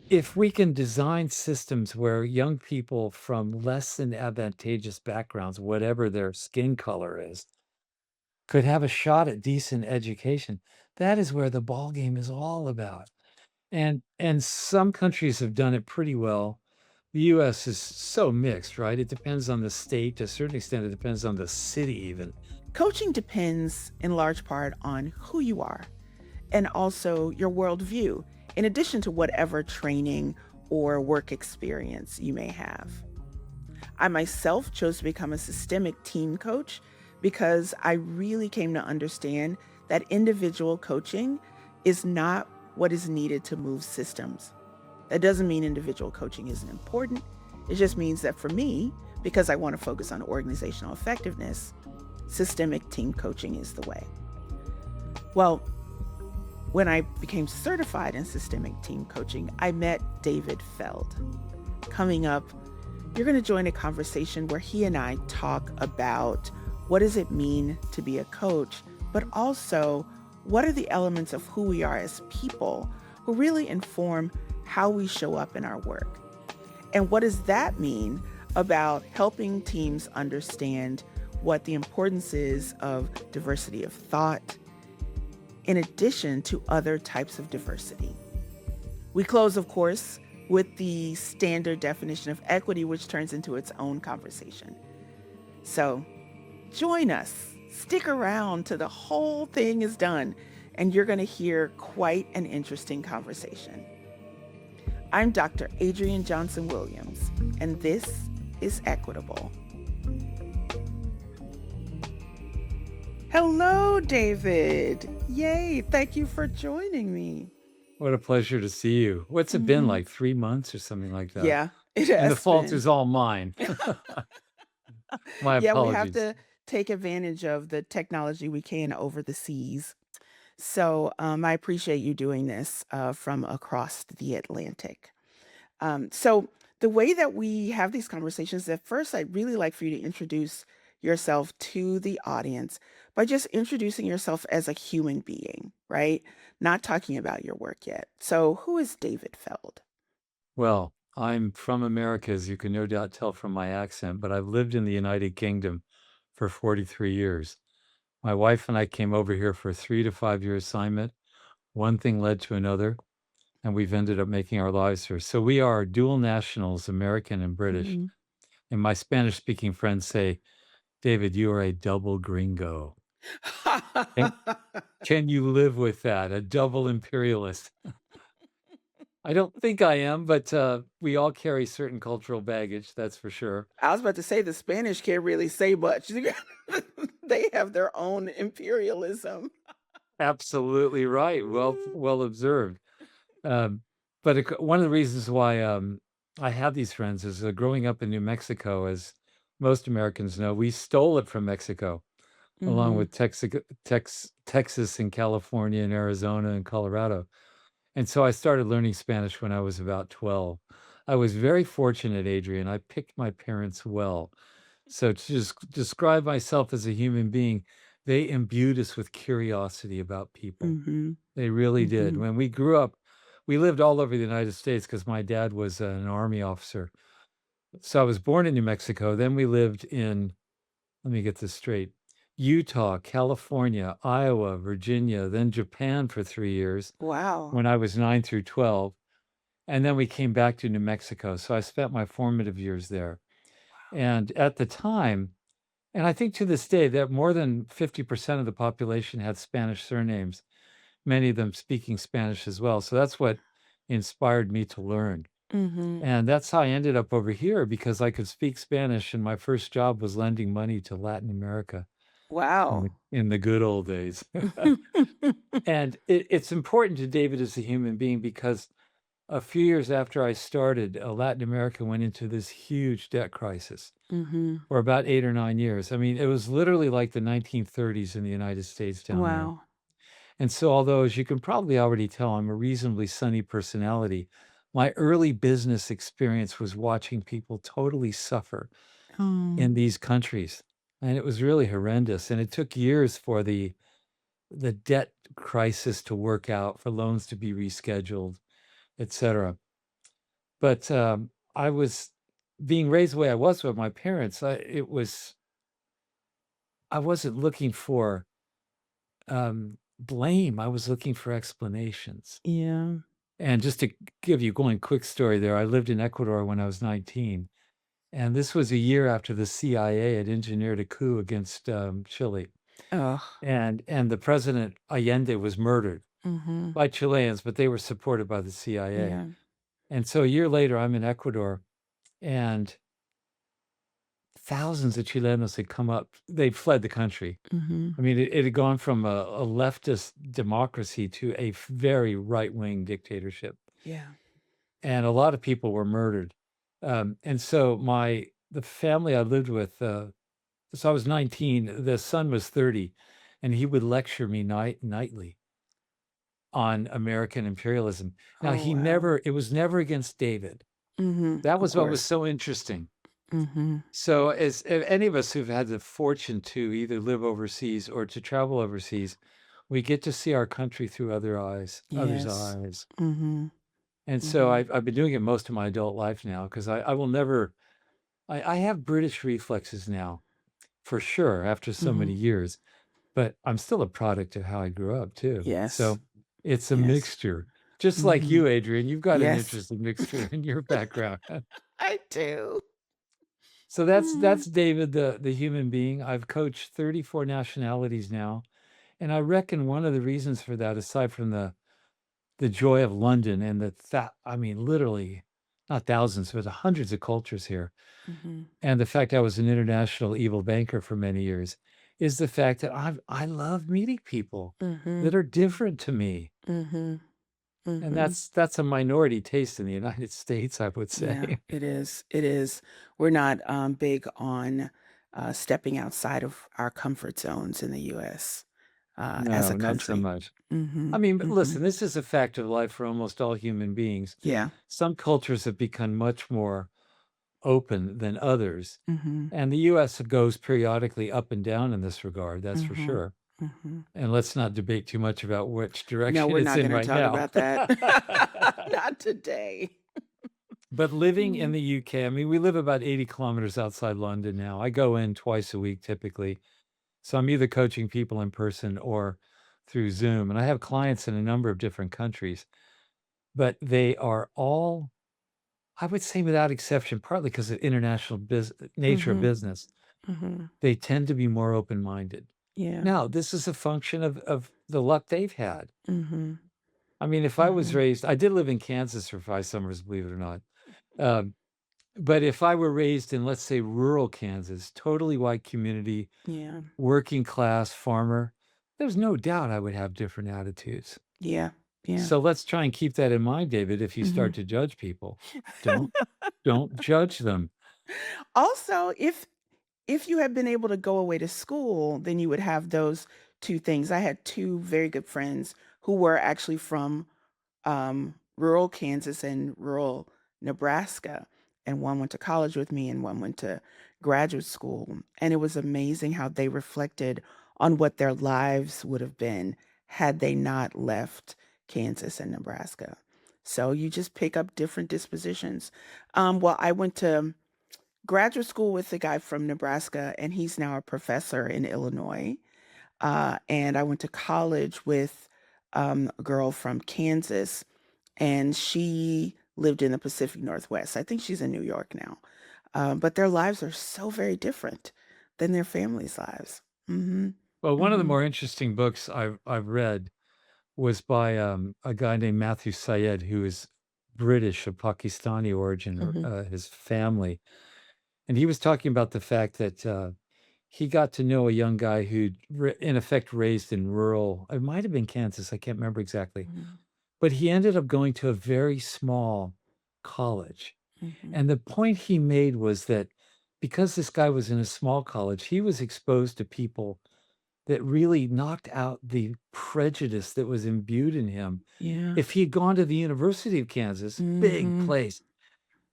if we can design systems where young people from less than advantageous backgrounds, whatever their skin color is, could have a shot at decent education, that is where the ball game is all about. And some countries have done it pretty well. The US is so mixed, right? It depends on the state. To a certain extent, it depends on the city even. Coaching depends in large part on who you are and also your worldview, in addition to whatever training or work experience you may have. I myself chose to become a systemic team coach because I really came to understand that individual coaching is not what is needed to move systems. That doesn't mean individual coaching isn't important. It just means that for me, because I want to focus on organizational effectiveness, systemic team coaching is the way. Well, when I became certified in systemic team coaching, I met David Feld. Coming up, you're going to join a conversation where he and I talk about what does it mean to be a coach, but also what are the elements of who we are as people who really inform how we show up in our work. And what does that mean about helping teams understand what the importance is of diversity of thought, in addition to other types of diversity. We close, of course, with the standard definition of equity, which turns into its own conversation. So join us, stick around till the whole thing is done, and you're going to hear quite an interesting conversation. I'm Dr. Adriane Johnson Williams, and this is Equitable. Hello, David. Yay, thank you for joining me. What a pleasure to see you. What's it been Mhm. like, 3 months or something like that? Yeah, it And the has fault been. is all mine. My Yeah, we have apologies. to take advantage of the technology we can over the seas. So I appreciate you doing this from across the Atlantic. So the way that we have these conversations, at first, I'd really like for you to introduce yourself to the audience by just introducing yourself as a human being, right? Not talking about your work yet. So who is David Feld? Well, I'm from America, as you can no doubt tell from my accent, but I've lived in the United Kingdom for 43 years. My wife and I came over here for a 3 to 5 year assignment. One thing led to another, and we've ended up making our lives here. So we are dual nationals, American and British. Mhm. And my Spanish speaking friends say, David, you are a double gringo. Can, can you live with that? A double imperialist? I don't think I am, but we all carry certain cultural baggage, that's for sure. I was about to say the Spanish can't really say much. They have their own imperialism. Absolutely right. Well observed. Um, but one of the reasons why I have these friends is growing up in New Mexico, as most Americans know, we stole it from Mexico, along Mhm. with Texas and California and Arizona and Colorado. And so I started learning Spanish when I was about 12. I was very fortunate, Adrian. I picked my parents well. So to just describe myself as a human being, they imbued us with curiosity about people. Mhm. They really did. Mhm. When we grew up, we lived all over the United States because my dad was an army officer. So I was born in New Mexico. Then we lived in, let me get this straight, Utah, California, Iowa, Virginia, then Japan for 3 years Wow. when I was 9 through 12. And then we came back to New Mexico. So I spent my formative years there. And at the time, and I think to this day, that more than 50% of the population had Spanish surnames, many of them speaking Spanish as well. So that's what inspired me to learn. Mhm. And that's how I ended up over here because I could speak Spanish, and my first job was lending money to Latin America Wow. in the good old days. And it's important to David as a human being because a few years after I started, Latin America went into this huge debt crisis Mhm. for about 8 or 9 years. I mean, it was literally like the 1930s in the United States down there. Wow. And so, although as you can probably already tell, I'm a reasonably sunny personality, my early business experience was watching people totally suffer Um, in these countries. And it was really horrendous. And it took years for the debt crisis to work out, for loans to be rescheduled, et cetera. But, I was being raised the way I was with my parents, I wasn't looking for, blame, I was looking for explanations. Yeah. And just to give you going quick story there, I lived in Ecuador when I was 19, and this was a year after the CIA had engineered a coup against, Chile, Oh. and the president Allende was murdered Mhm. by Chileans, but they were supported by the CIA. Yeah. And so a year later, I'm in Ecuador, and thousands of Chilenos had come up. They'd fled the country. Mhm. I mean, it had gone from a leftist democracy to a very right-wing dictatorship, Yeah. and a lot of people were murdered. And so the family I lived with, so I was 19, the son was 30, and he would lecture me nightly on American imperialism. Now Oh, he wow. never it was never against David. Mhm. That Of was what was course. so interesting. Mhm. So, as any of us who've had the fortune to either live overseas or to travel overseas, we get to see our country through others' Yes. eyes. Mhm. And so Mhm. I've been doing it most of my adult life now because I will never I have British reflexes now for sure after so many Mhm. years, but I'm still a product of how I grew up too. Yes. So it's a Yes. mixture. Just like Mhm. you, Adrian, you've got an Yes. interesting mixture in your background. I do. So Mhm. that's David, the human being. I've coached 34 nationalities now, and I reckon one of the reasons for that, aside from the joy of London and I mean, literally not thousands, but hundreds of cultures here, Mhm. and the fact I was an international evil banker for many years, is the fact that I love meeting people that Mhm. are different to me, Mhm. and Mhm. that's a minority taste in the United States, I would Yeah, say. it is. It is. We're not big on stepping outside of our comfort zones in the U.S. As a No, not so country. much. I Mhm. mean, but Mhm. listen, this is a fact of life for almost all human beings. Yeah. Some cultures have become much more open than others, Mhm. and the US goes periodically up and down in this regard, that's for Mhm. sure. Mhm. And let's not debate too much about which No, direction we're it's not in going to right talk now. about that. Not today. But living in Mm. the UK, I mean, we live about 80 kilometers outside London now. I go in twice a week typically. So I'm either coaching people in person or through Zoom. And I have clients in a number of different countries, but they are all, I would say without exception, partly because of international nature of Mhm. business, Mhm. they tend to be more open-minded. Yeah. Now, this is a function of the luck they've had. Mhm. I mean, if I was Mhm. raised I did live in Kansas for 5 summers, believe it or not. Um, but if I were raised in, let's say, rural Kansas, totally white community, Yeah. working class farmer, there's no doubt I would have different attitudes. Yeah. Yeah. So let's try and keep that in mind, David, if you start Mhm. to judge people. Don't don't judge them. Also, if you had been able to go away to school, then you would have those 2 things. I had 2 very good friends who were actually from, rural Kansas and rural Nebraska, and one went to college with me and one went to graduate school, and it was amazing how they reflected on what their lives would have been had they not left Kansas and Nebraska. So you just pick up different dispositions. Well, I went to graduate school with a guy from Nebraska, and he's now a professor in Illinois. And I went to college with a girl from Kansas, and she lived in the Pacific Northwest. I think she's in New York now. But their lives are so very different than their families' lives. Hmm. Well, one of the Hmm. more interesting books I've read was by, a guy named Matthew Syed, who is British of Pakistani origin, or, Hmm. his family, and he was talking about the fact that, he got to know a young guy who'd in effect raised in rural, it might have been Kansas, I can't remember exactly, Hmm. but he ended up going to a very small college, Hmm. and the point he made was that because this guy was in a small college, he was exposed to people that really knocked out the prejudice that was imbued in him. Yeah. If he had gone to the University of Kansas, big Hmm. place,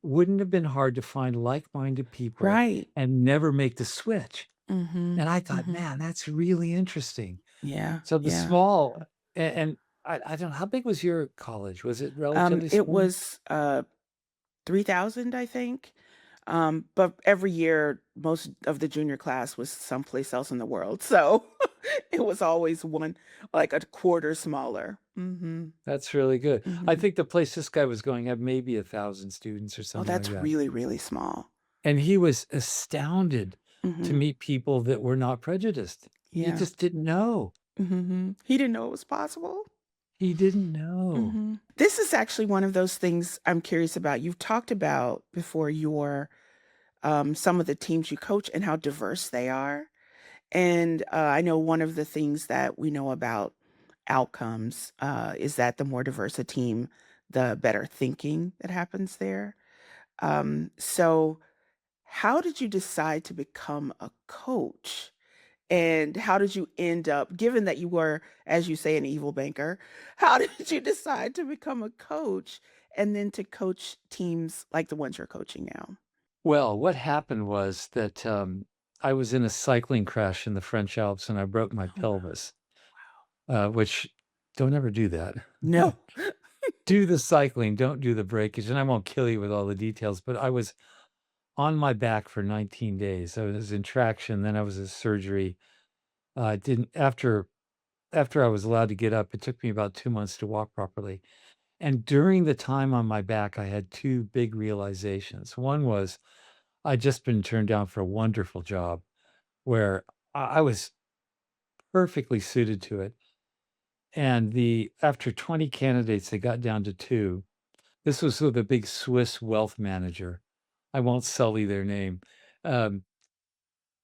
wouldn't have been hard to find like-minded people Right. and never make the switch. Hmm. And I thought, Hmm. "Man, that's really interesting." Yeah. So the Yeah. small and I don't know, how big was your college? Was it relatively It small? was 3,000, I think. But every year, most of the junior class was someplace else in the world. So it was always one, like a quarter smaller. That's really good. I Hmm. think the place this guy was going had maybe 1,000 students or Oh, something like that's that. really, really small. And he was astounded to Hmm. meet people that were not prejudiced. He Yeah. just didn't know. He didn't know it was possible. He didn't know. This is actually one of those things I'm curious about. You've talked about before your some of the teams you coach and how diverse they are. And I know one of the things that we know about outcomes is that the more diverse a team, the better thinking that happens there. So, how did you decide to become a coach? And how did you end up, given that you were, as you say, an evil banker, how did you decide to become a coach and then to coach teams like the ones you're coaching now? Well, what happened was that, I was in a cycling crash in the French Alps and I broke my Oh, wow. pelvis, which don't ever do that. No. Do the cycling, don't do the breakage, and I won't kill you with all the details, but I was on my back for 19 days. I was in traction, then I was in surgery. I didn't after I was allowed to get up, it took me about 2 months to walk properly. And during the time on my back, I had 2 big realizations. One was I'd just been turned down for a wonderful job where I was perfectly suited to it. And the after 20 candidates, they got down to 2. This was with a big Swiss wealth manager. I won't sully their name. Um,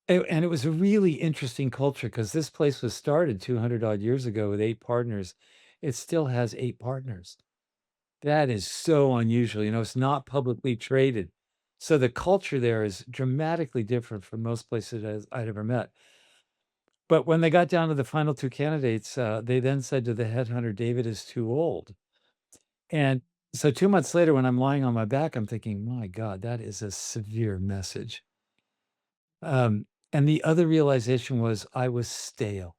and it was a really interesting culture because this place was started 200 odd years ago with 8 partners. It still has 8 partners. That is so unusual, it's not publicly traded. So the culture there is dramatically different from most places I'd ever met. But when they got down to the final 2 candidates, they then said to the headhunter, "David is too old." And so 2 months later, when I'm lying on my back, I'm thinking, "My god, that is a severe message." And the other realization was I was stale.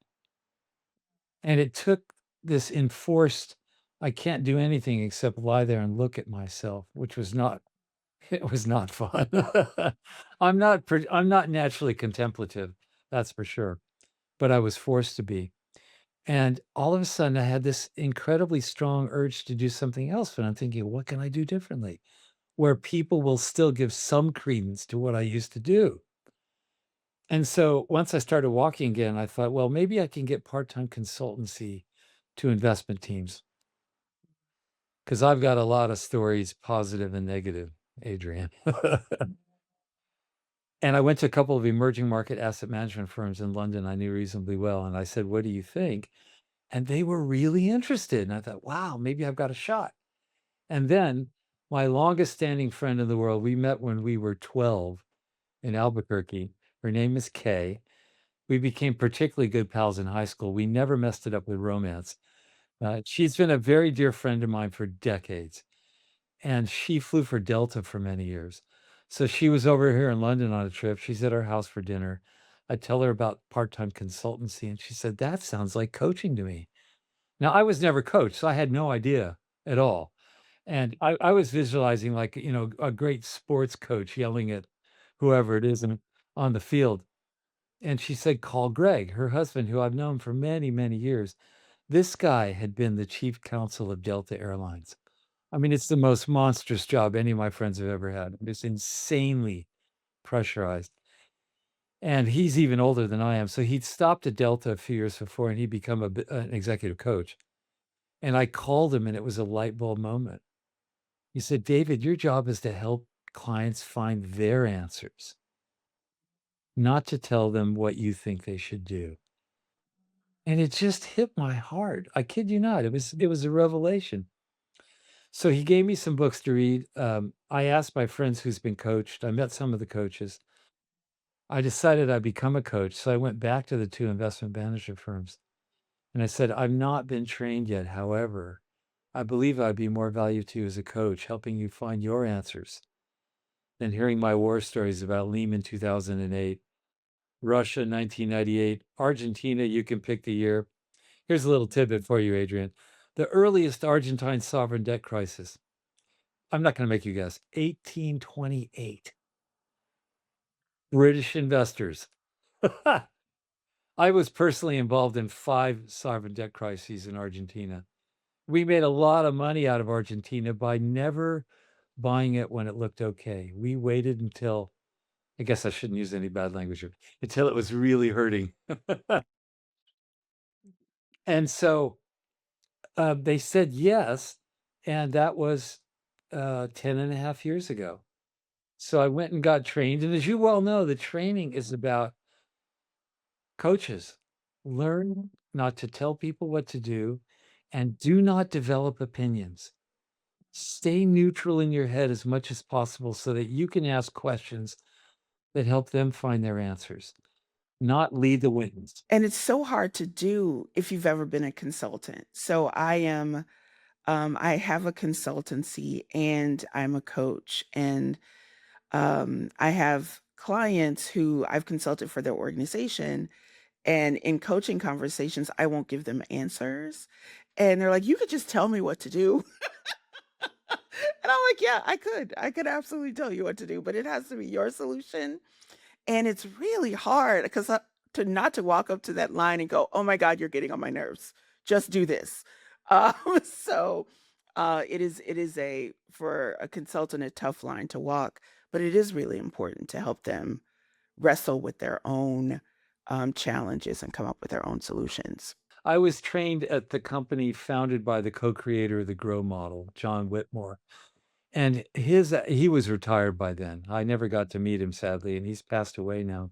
And it took this enforced, I can't do anything except lie there and look at myself, which was not it was not fun. I'm not naturally contemplative, that's for sure, but I was forced to be. And all of a sudden, I had this incredibly strong urge to do something else, and I'm thinking, "What can I do differently?" Where people will still give some credence to what I used to do. And so once I started walking again, I thought, "Well, maybe I can get part-time consultancy to investment teams because 'cause I've got a lot of stories, positive and negative, Adrian." And I went to a couple of emerging market asset management firms in London I knew reasonably well, and I said, "What do you think?" And they were really interested, and I thought, "Wow, maybe I've got a shot." And then my longest standing friend in the world, we met when we were 12 in Albuquerque. Her name is Kay. We became particularly good pals in high school. We never messed it up with romance. She's been a very dear friend of mine for decades, and she flew for Delta for many years. So she was over here in London on a trip. She's at our house for dinner. I tell her about part-time consultancy, and she said, "That sounds like coaching to me." Now, I was never coached, so I had no idea at all. And I was visualizing like, a great sports coach yelling at whoever it is on the field. And she said, "Call Greg," her husband, who I've known for many, many years. This guy had been the chief counsel of Delta Airlines. I mean, it's the most monstrous job any of my friends have ever had. It's insanely pressurized. And he's even older than I am. So he'd stopped at Delta a few years before and he'd become an executive coach. And I called him and it was a light bulb moment. He said, "David, your job is to help clients find their answers, not to tell them what you think they should do." And it just hit my heart. I kid you not. It was a revelation. So he gave me some books to read. I asked my friends who's been coached. I met some of the coaches. I decided I'd become a coach. So I went back to the 2 investment manager firms and I said, "I've not been trained yet. However, I believe I'd be more value to you as a coach, helping you find your answers than hearing my war stories about Lehman 2008, Russia 1998, Argentina, you can pick the year." Here's a little tidbit for you, Adrian. The earliest Argentine sovereign debt crisis, I'm not gonna make you guess, 1828. British investors. I was personally involved in 5 sovereign debt crises in Argentina. We made a lot of money out of Argentina by never buying it when it looked okay. We waited until I guess I shouldn't use any bad language here, until it was really hurting. And so, they said yes, and that was, 10 and a half years ago. So I went and got trained, and as you well know, the training is about coaches. Learn not to tell people what to do, and do not develop opinions. Stay neutral in your head as much as possible so that you can ask questions that help them find their answers, not lead the witness. And it's so hard to do if you've ever been a consultant. So I have a consultancy and I'm a coach, and I have clients who I've consulted for their organization. And in coaching conversations, I won't give them answers. And they're like, you could just tell me what to do. And I'm like, yeah, I could. I could absolutely tell you what to do, but it has to be your solution. And it's really hard because to not to walk up to that line and go, "Oh my god, you're getting on my nerves. Just do this." Um, so, it is a for a consultant, a tough line to walk, but it is really important to help them wrestle with their own, challenges and come up with their own solutions. I was trained at the company founded by the co-creator of the Grow model, John Whitmore, and he was retired by then. I never got to meet him, sadly, and he's passed away now.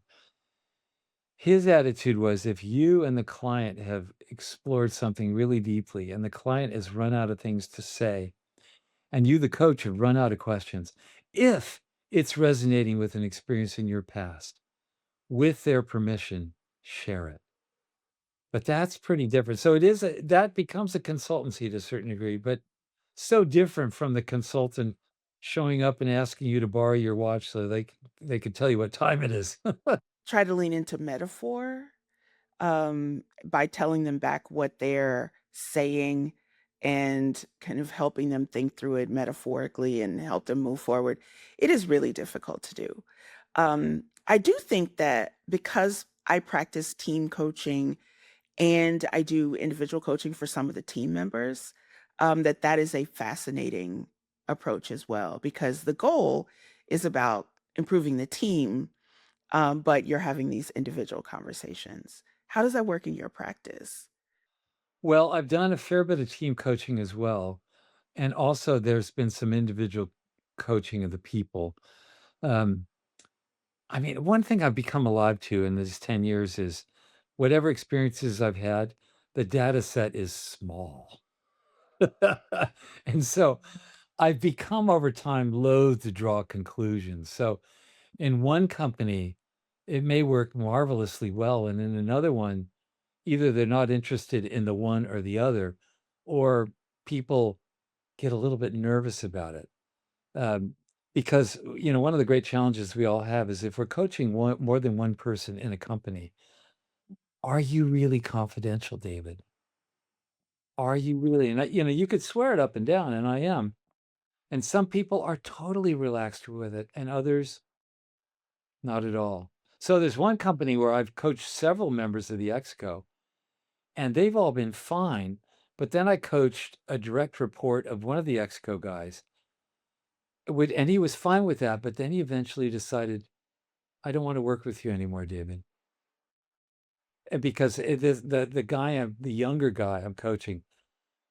His attitude was if you and the client have explored something really deeply and the client has run out of things to say, and you, the coach, have run out of questions, if it's resonating with an experience in your past, with their permission, share it. But that's pretty different. So that becomes a consultancy to a certain degree, but so different from the consultant showing up and asking you to borrow your watch so they could tell you what time it is. Try to lean into metaphor, by telling them back what they're saying and kind of helping them think through it metaphorically and help them move forward. It is really difficult to do. I do think that because I practice team coaching and I do individual coaching for some of the team members, that is a fascinating approach as well, because the goal is about improving the team, but you're having these individual conversations. How does that work in your practice? Well, I've done a fair bit of team coaching as well, and also there's been some individual coaching of the people. Um, I mean, one thing I've become alive to in these 10 years is whatever experiences I've had, the data set is small. And so I've become over time loath to draw conclusions. So in one company, it may work marvelously well, and in another one, either they're not interested in the one or the other, or people get a little bit nervous about it. Um, because, one of the great challenges we all have is if we're coaching more than one person in a company, are you really confidential, David? Are you really? And you could swear it up and down, and I am. And some people are totally relaxed with it, and others not at all. So there's one company where I've coached several members of the exco, and they've all been fine. But then I coached a direct report of one of the exco guys, and he was fine with that. But then he eventually decided, I don't want to work with you anymore, David. And because the younger guy I'm coaching,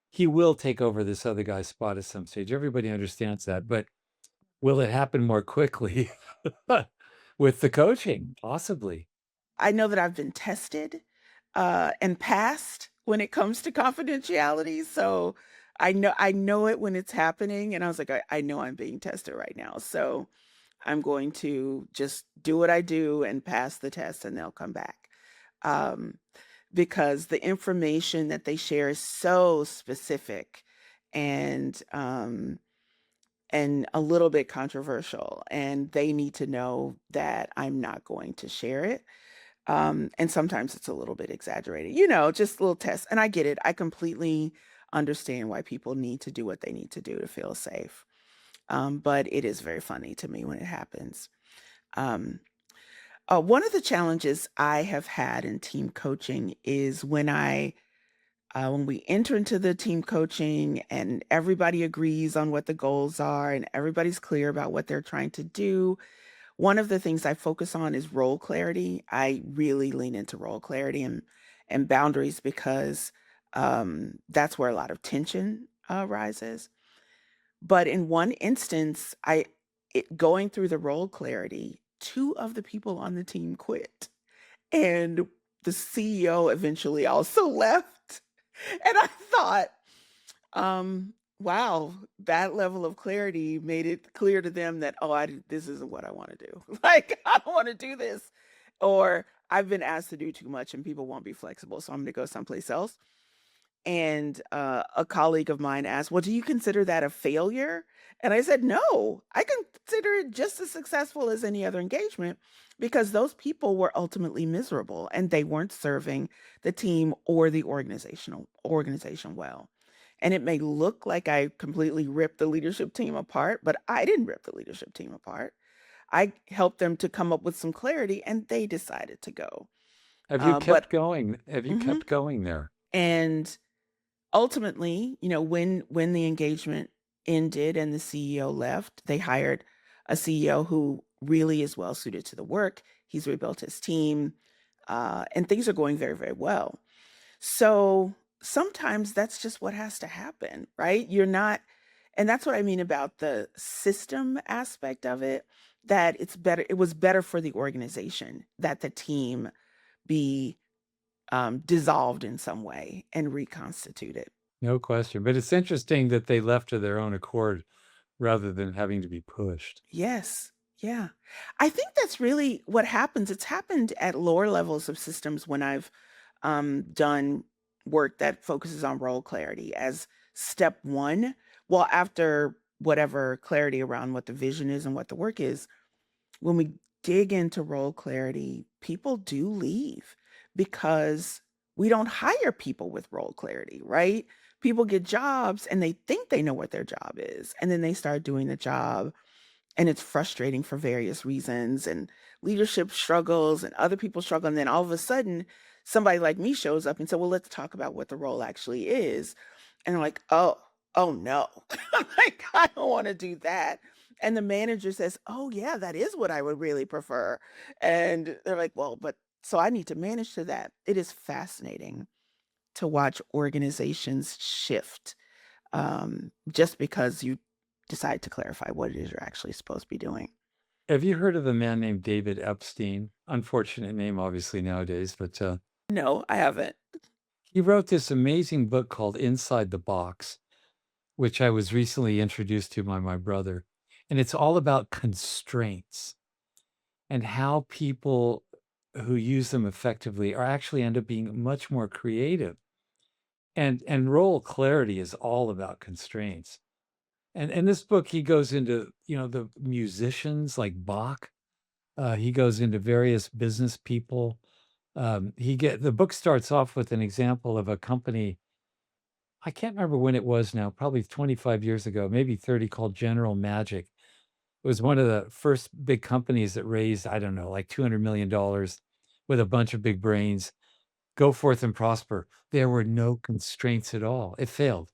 he will take over this other guy's spot at some stage. Everybody understands that, but will it happen more quickly with the coaching? Possibly. I know that I've been tested, and passed when it comes to confidentiality, so I know it when it's happening, and I was like, I know I'm being tested right now, so I'm going to just do what I do and pass the test, and they'll come back." Um, because the information that they share is so specific and, and a little bit controversial, and they need to know that I'm not going to share it. And sometimes it's a little bit exaggerated, just little tests. And I get it. I completely understand why people need to do what they need to do to feel safe. but it is very funny to me when it happens. Um, One of the challenges I have had in team coaching is when we enter into the team coaching and everybody agrees on what the goals are and everybody's clear about what they're trying to do. One of the things I focus on is role clarity. I really lean into role clarity and boundaries because that's where a lot of tension rises. But in one instance, going through the role clarity, two of the people on the team quit, and the CEO eventually also left. And I thought, wow, that level of clarity made it clear to them that, oh, this isn't what I want to do. Like, I don't want to do this. Or I've been asked to do too much and people won't be flexible. So I'm going to go someplace else. And a colleague of mine asked, well, do you consider that a failure? And I said, no, I consider it just as successful as any other engagement because those people were ultimately miserable and they weren't serving the team or the organization well. And it may look like I completely ripped the leadership team apart, but I didn't rip the leadership team apart. I helped them to come up with some clarity and they decided to go. Have you kept But going? Have you mhm. kept going there? And ultimately, when the engagement ended and the CEO left, they hired a CEO who really is well suited to the work. He's rebuilt his team, and things are going very, very well. So sometimes that's just what has to happen, right? You're not, and that's what I mean about the system aspect of it, that it was better for the organization that the team be dissolved in some way and reconstituted. No question. But it's interesting that they left of their own accord rather than having to be pushed. Yes. Yeah. I think that's really what happens. It's happened at lower levels of systems when I've done work that focuses on role clarity as step one. Well, after whatever clarity around what the vision is and what the work is, when we dig into role clarity, people do leave because we don't hire people with role clarity, right? People get jobs and they think they know what their job is, and then they start doing the job and it's frustrating for various reasons and leadership struggles and other people struggle and then all of a sudden somebody like me shows up and said, well, let's talk about what the role actually is, and they're like, oh no. I'm like, I don't want to do that. And the manager says, oh yeah, that is what I would really prefer. And they're like, well, but so I need to manage to that. It is fascinating to watch organizations shift just because you decide to clarify what it is you're actually supposed to be doing. Have you heard of a man named David Epstein? Unfortunate name, obviously, nowadays, but No, I haven't. he wrote this amazing book called Inside the Box, which I was recently introduced to by my brother. And it's all about constraints and how people who use them effectively are actually end up being much more creative. And role clarity is all about constraints. And in this book, he goes into, the musicians like Bach. He goes into various business people. The book starts off with an example of a company. I can't remember when it was now, probably 25 years ago, maybe 30, called General Magic. It was one of the first big companies that raised, I don't know, like $200 million with a bunch of big brains. Go forth and prosper. There were no constraints at all. It failed.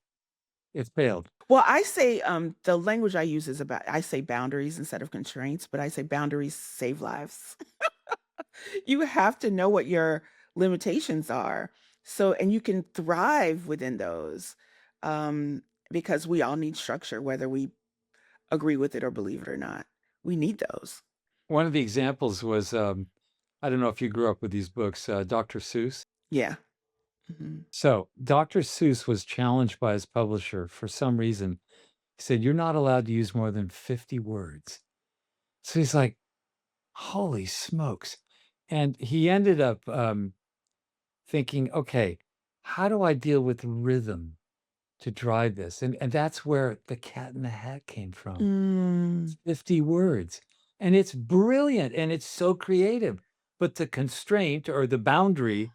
It failed. Well, I say the language I use is about I say boundaries instead of constraints, but I say boundaries save lives. You have to know what your limitations are. So, and you can thrive within those because we all need structure, whether we agree with it or believe it or not. We need those. One of the examples was, I don't know if you grew up with these books, Dr. Seuss. Yeah. Mhm. So Dr. Seuss was challenged by his publisher for some reason. He said, "You're not allowed to use more than 50 words." So he's like, "Holy smokes." And he ended up thinking, okay, how do I deal with rhythm to drive this? And that's where the cat in the hat came from. Mm. 50 words. And it's brilliant and it's so creative. But the constraint or the boundary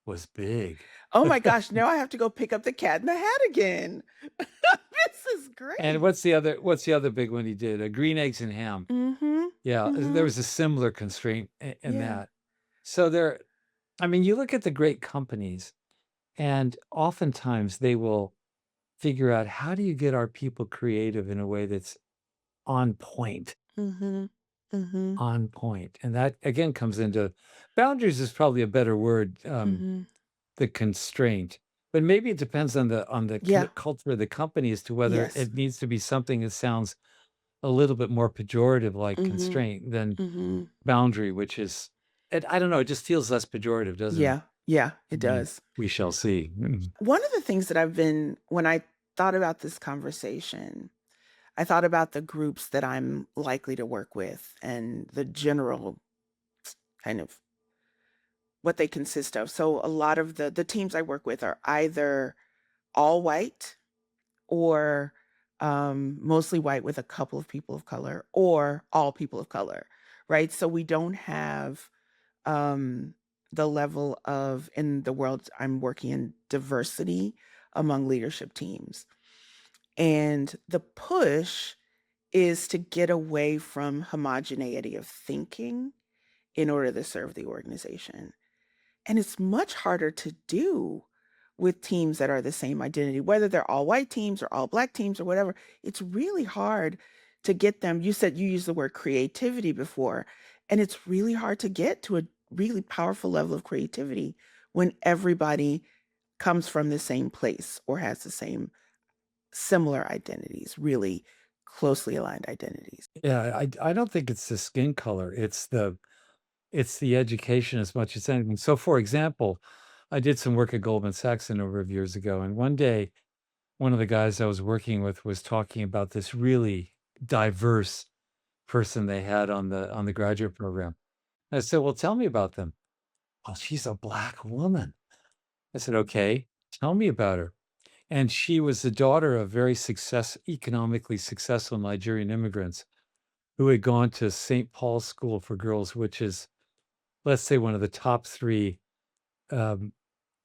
was big. Oh my gosh, now I have to go pick up the Cat in the Hat again. This is And great. what's the other big one he did? Green Eggs and Ham. Mhm. Yeah, there Mhm. was a similar constraint in Yeah. that. So there I mean, you look at the great companies, and oftentimes they will figure out how do you get our people creative in a way that's on point, Mhm. Mhm. on point. And that again comes into boundaries is probably a better word, Mhm. the constraint. But maybe it depends on the Yeah. culture of the company as to whether Yes. it needs to be something that sounds a little bit more pejorative like Mhm. constraint than Mhm. boundary, which is I don't know, it just feels less pejorative, doesn't it? Yeah. Yeah, it Mm, does. we shall see. Mm. One of the things that I've been when I thought about this conversation, I thought about the groups that I'm likely to work with and the general kind of what they consist of. So a lot of the teams I work with are either all white or mostly white with a couple of people of color or all people of color, right? So we don't have um, the level of, in the world I'm working in, diversity among leadership teams. And the push is to get away from homogeneity of thinking in order to serve the organization. And it's much harder to do with teams that are the same identity, whether they're all white teams or all black teams or whatever. It's really hard to get them. You said you used the word creativity before, and it's really hard to get to a really powerful level of creativity when everybody comes from the same place or has the same similar identities, really closely aligned identities. Yeah, I don't think it's the skin color, it's the education as much as anything. So, for example, I did some work at Goldman Sachs a number of years ago, and one day, one of the guys I was working with was talking about this really diverse person they had on the graduate program. I said, "Well, tell me about them." "Well, she's a black woman." I said, "Okay, tell me about her." And she was the daughter of very economically successful Nigerian immigrants who had gone to St. Paul's School for Girls, which is, let's say, one of the top 3, um,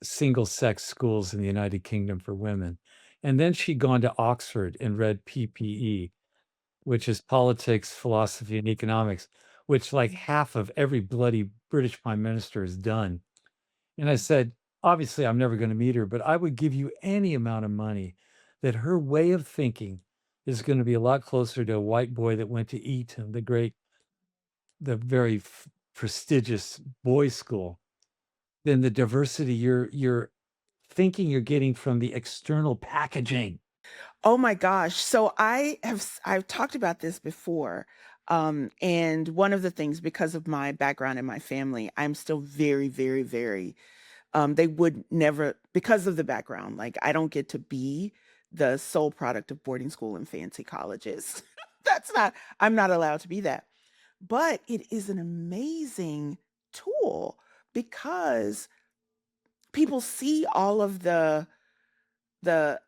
single-sex schools in the United Kingdom for women. And then she'd gone to Oxford and read PPE, which is politics, philosophy, and economics, which, like, half of every bloody British prime minister has done. And I said, "Obviously, I'm never gonna meet her, but I would give you any amount of money that her way of thinking is gonna be a lot closer to a white boy that went to Eton, the very prestigious boys' school, than the diversity you're thinking you're getting from the external packaging." Oh my gosh. So I've talked about this before. And one of the things, because of my background and my family, I'm still very, very, very they would never, because of the background, like I don't get to be the sole product of boarding school and fancy colleges. That's not, I'm not allowed to be that. But it is an amazing tool because people see all of the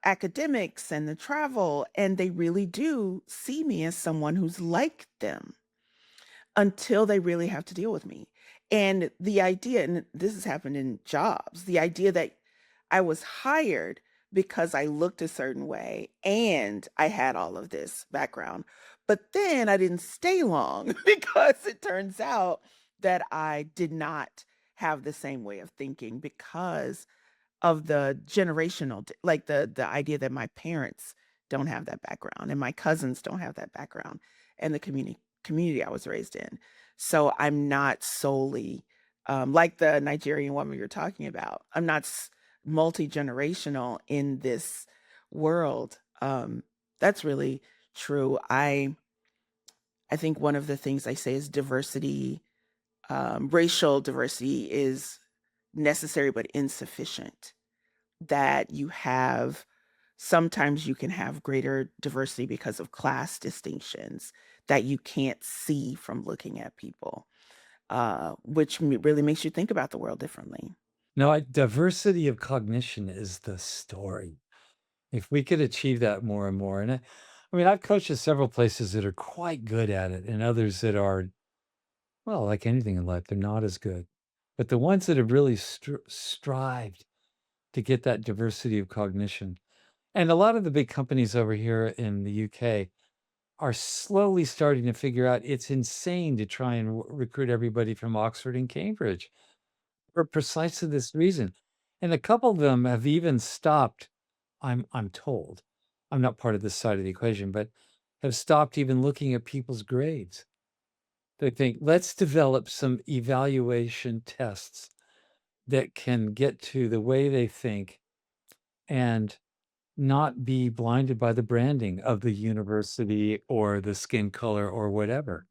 academics and the travel, and they really do see me as someone who's like them until they really have to deal with me. And the idea, and this has happened in jobs, the idea that I was hired because I looked a certain way and I had all of this background. But then I didn't stay long because it turns out that I did not have the same way of thinking because of the generational like the idea that my parents don't have that background and my cousins don't have that background and the community I was raised in. So I'm not solely like the Nigerian woman you're talking about. I'm not multi-generational in this world. That's really true. I think one of the things I say is diversity, racial diversity is necessary but insufficient, that you have sometimes you can have greater diversity because of class distinctions that you can't see from looking at people, which really makes you think about the world differently. No, diversity of cognition is the story. If we could achieve that more and more, and I mean, I've coached at several places that are quite good at it and others that are, well, like anything in life, they're not as good. but the ones that have really strived to get that diversity of cognition, and a lot of the big companies over here in the UK are slowly starting to figure out it's insane to try and recruit everybody from Oxford and Cambridge for precisely this reason. And a couple of them have even stopped, I'm told. I'm not part of this side of the equation, but have stopped even looking at people's grades. They think, let's develop some evaluation tests that can get to the way they think and not be blinded by the branding of the university or the skin color or whatever.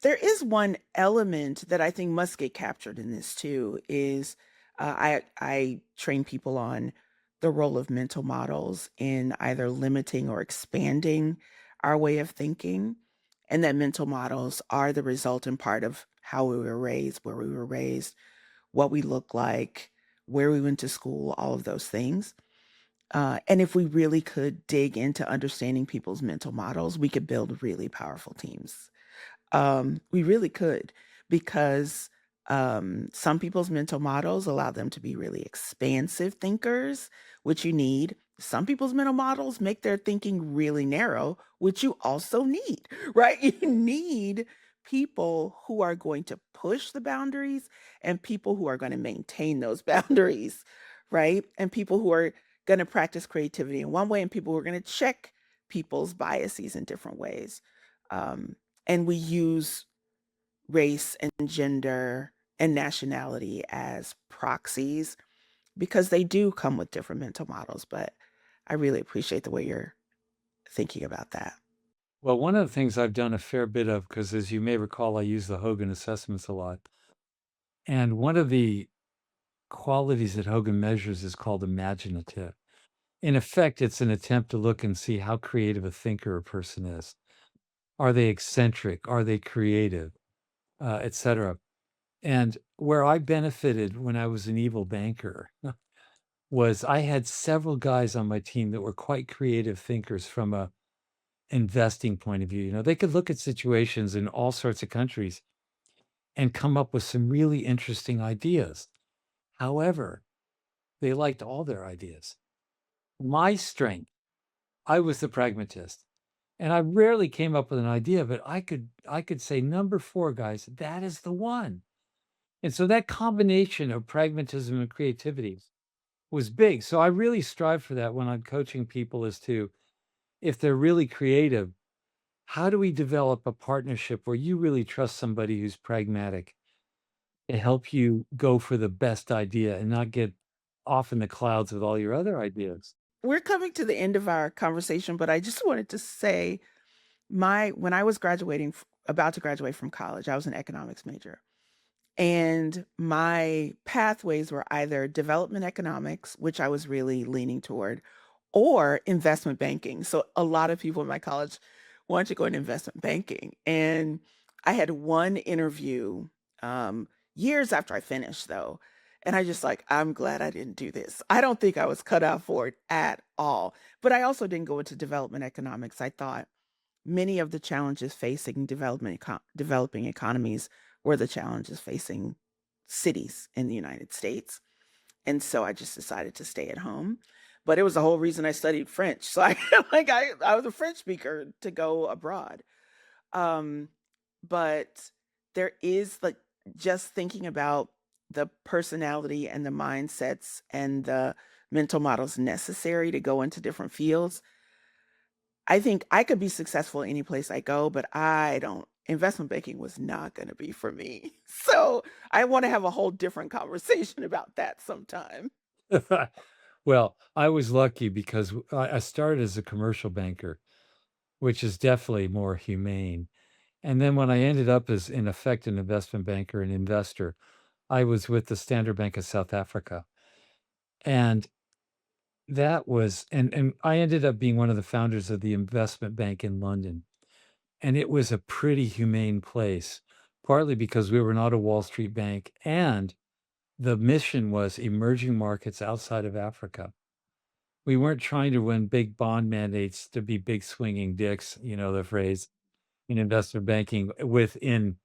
There is one element that I think must get captured in this too is I train people on the role of mental models in either limiting or expanding our way of thinking, and that mental models are the resultant part of how we were raised, where we were raised, what we look like, where we went to school, all of those things. And if we really could dig into understanding people's mental models, we could build really powerful teams. We really could because, some people's mental models allow them to be really expansive thinkers, which you need. Some people's mental models make their thinking really narrow, which you also need, right? You need people who are going to push the boundaries and people who are going to maintain those boundaries, right? And people who are going to practice creativity in one way and people who are going to check people's biases in different ways. Um, and we use race and gender and nationality as proxies because they do come with different mental models. But I really appreciate the way you're thinking about that. Well, one of the things I've done a fair bit of, because as you may recall, I use the Hogan assessments a lot. And one of the qualities that Hogan measures is called imaginative. In effect, it's an attempt to look and see how creative a thinker a person is. Are they eccentric? Are they creative? Etc. And where I benefited when I was an evil banker was I had several guys on my team that were quite creative thinkers from a investing point of view. You know, they could look at situations in all sorts of countries and come up with some really interesting ideas. However, they liked all their ideas. My strength, I was the pragmatist. And I rarely came up with an idea, but I could say number 4, guys, that is the one. And so that combination of pragmatism and creativity was big. So I really strive for that when I'm coaching people as to if they're really creative, how do we develop a partnership where you really trust somebody who's pragmatic to help you go for the best idea and not get off in the clouds with all your other ideas? We're coming to the end of our conversation, but I just wanted to say my when I was about to graduate from college, I was an economics major. And my pathways were either development economics, which I was really leaning toward, or investment banking. So a lot of people in my college wanted to go into investment banking. And I had one interview years after I finished, though. And I just like, I'm glad I didn't do this. I don't think I was cut out for it at all. But I also didn't go into development economics. I thought many of the challenges facing developing economies were the challenges facing cities in the United States. And so I just decided to stay at home. But it was the whole reason I studied French. So I I was a French speaker to go abroad. Um, but there is like just thinking about the personality and the mindsets and the mental models necessary to go into different fields. I think I could be successful any place I go, but I don't investment banking was not gonna be for me. So, I wanna have a whole different conversation about that sometime. Well, I was lucky because I started as a commercial banker, which is definitely more humane. And then when I ended up as, in effect, an investment banker and investor, I was with the Standard Bank of South Africa. And that was and I ended up being one of the founders of the investment bank in London. And it was a pretty humane place, partly because we were not a Wall Street bank, and the mission was emerging markets outside of Africa. We weren't trying to win big bond mandates to be big swinging dicks, you know the phrase, in investment banking within,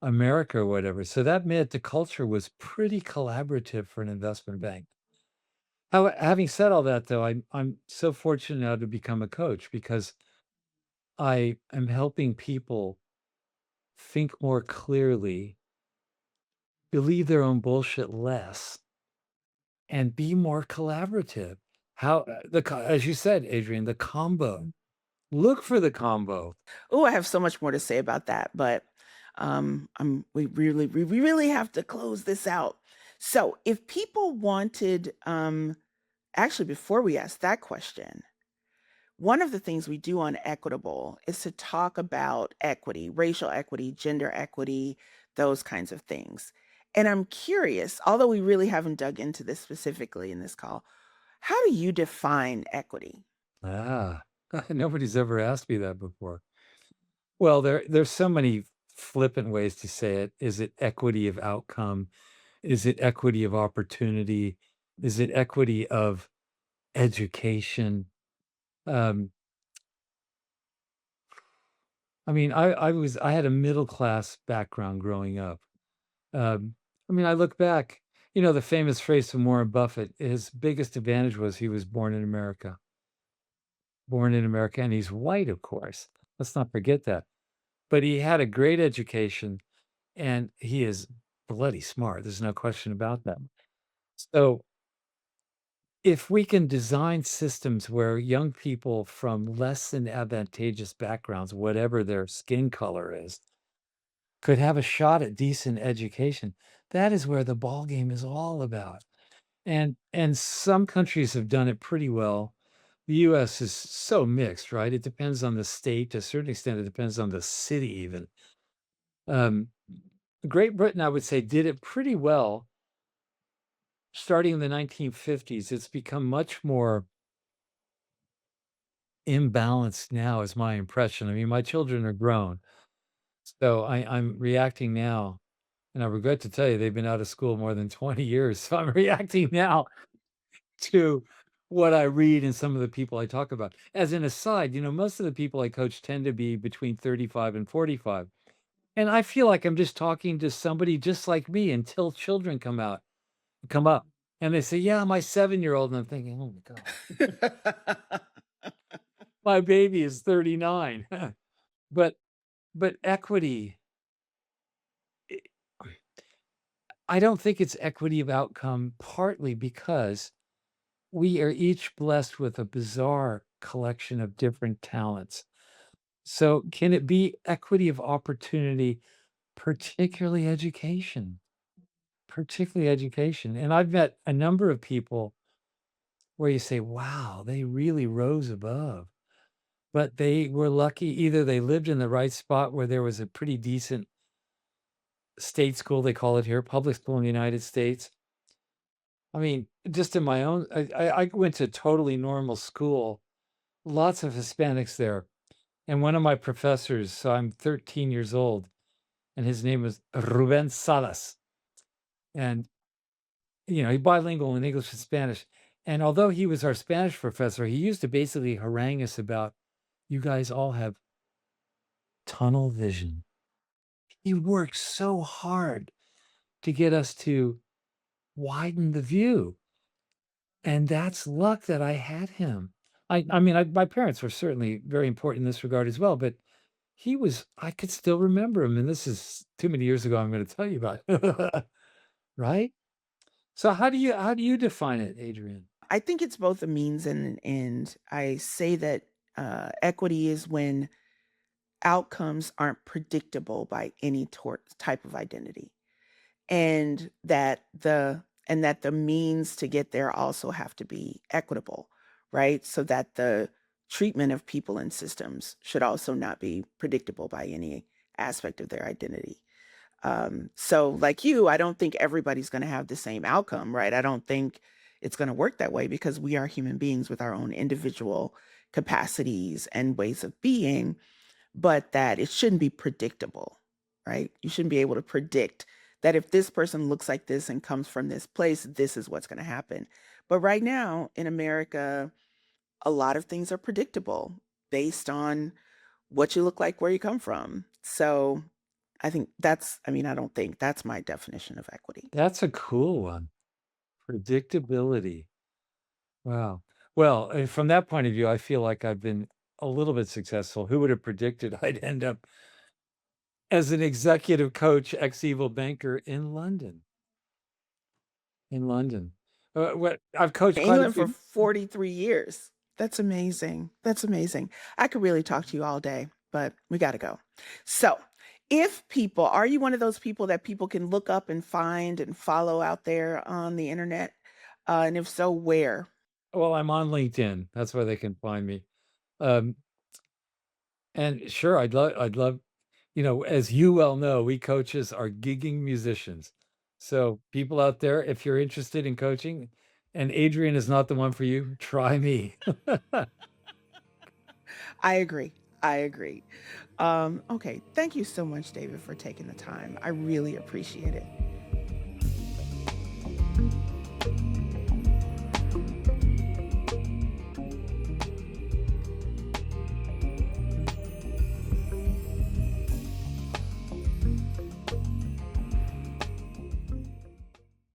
America or whatever. So that meant the culture was pretty collaborative for an investment bank. Having said all that, though, I'm so fortunate now to become a coach because I am helping people think more clearly, believe their own bullshit less, and be more collaborative. As you said, Adrian, the combo. Look for the combo. Oh, I have so much more to say about that, but we really have to close this out. So, if people wanted, actually, before we ask that question, one of the things we do on Equitable is to talk about equity, racial equity, gender equity, those kinds of things. And I'm curious, although we really haven't dug into this specifically in this call, how do you define equity? Ah, nobody's ever asked me that before. Well, there's so many flippant ways to say it. Is it equity of outcome? Is it equity of opportunity? Is it equity of education? Um, I mean, I had a middle class background growing up. Um, I mean, I look back, the famous phrase from Warren Buffett, his biggest advantage was he was born in America, and he's white, of course. Let's not forget that. But he had a great education and he is bloody smart. There's no question about that. So if we can design systems where young people from less than advantageous backgrounds, whatever their skin color is, could have a shot at decent education, that is where the ball game is all about. And some countries have done it pretty well. The US is so mixed, right? It depends on the state. To a certain extent, it depends on the city even. Um, Great Britain, I would say, did it pretty well starting in the 1950s. It's become much more imbalanced now is my impression. I mean, my children are grown, so I'm reacting now, and I regret to tell you they've been out of school more than 20 years, so I'm reacting now to what I read and some of the people I talk about. As an aside, most of the people I coach tend to be between 35 and 45, and I feel like I'm just talking to somebody just like me until children come up, and they say, "Yeah, my 7-year-old," and I'm thinking, "Oh my god, my baby is 39." But equity, I I don't think it's equity of outcome, partly because we are each blessed with a bizarre collection of different talents. So, can it be equity of opportunity, particularly education? Particularly education. And I've met a number of people where you say, wow, they really rose above, but they were lucky. Either they lived in the right spot where there was a pretty decent state school, they call it here, public school in the United States. I mean, just in my own, I went to totally normal school, lots of Hispanics there. And one of my professors, so I'm 13 years old, and his name was Ruben Salas. And, he's bilingual in English and Spanish. And although he was our Spanish professor, he used to basically harangue us about, you guys all have tunnel vision. He worked so hard to get us to widen the view. And that's luck that I had him. I mean, my parents were certainly very important in this regard as well, but I could still remember him, and this is too many years ago I'm gonna tell you about it. Right? So how do you define it, Adrian? I think it's both a means and an end. I say that equity is when outcomes aren't predictable by any type of identity, and that the means to get there also have to be equitable, right? So that the treatment of people and systems should also not be predictable by any aspect of their identity. So like you, I don't think everybody's going to have the same outcome, right? I don't think it's going to work that way because we are human beings with our own individual capacities and ways of being, but that it shouldn't be predictable, right? You shouldn't be able to predict that if this person looks like this and comes from this place, this is what's going to happen. But right now in America, a lot of things are predictable based on what you look like, where you come from. So I think that's I mean, I don't think that's my definition of equity. That's a cool one. Predictability. Wow. Well, from that point of view, I feel like I've been a little bit successful. Who would have predicted I'd end up as an executive coach, ex-evil banker in London? In London. What I've coached quite a England for few. 43 years. That's amazing. That's amazing. I could really talk to you all day, but we gotta go. So, if people are you one of those people that people can look up and find and follow out there on the internet? And if so, where? Well, I'm on LinkedIn. That's where they can find me. Um, and sure, I'd love, as you well know, we coaches are gigging musicians. So people out there, if you're interested in coaching and Adrian is not the one for you, try me. I agree. I agree. Okay. Thank you so much, David, for taking the time. I really appreciate it.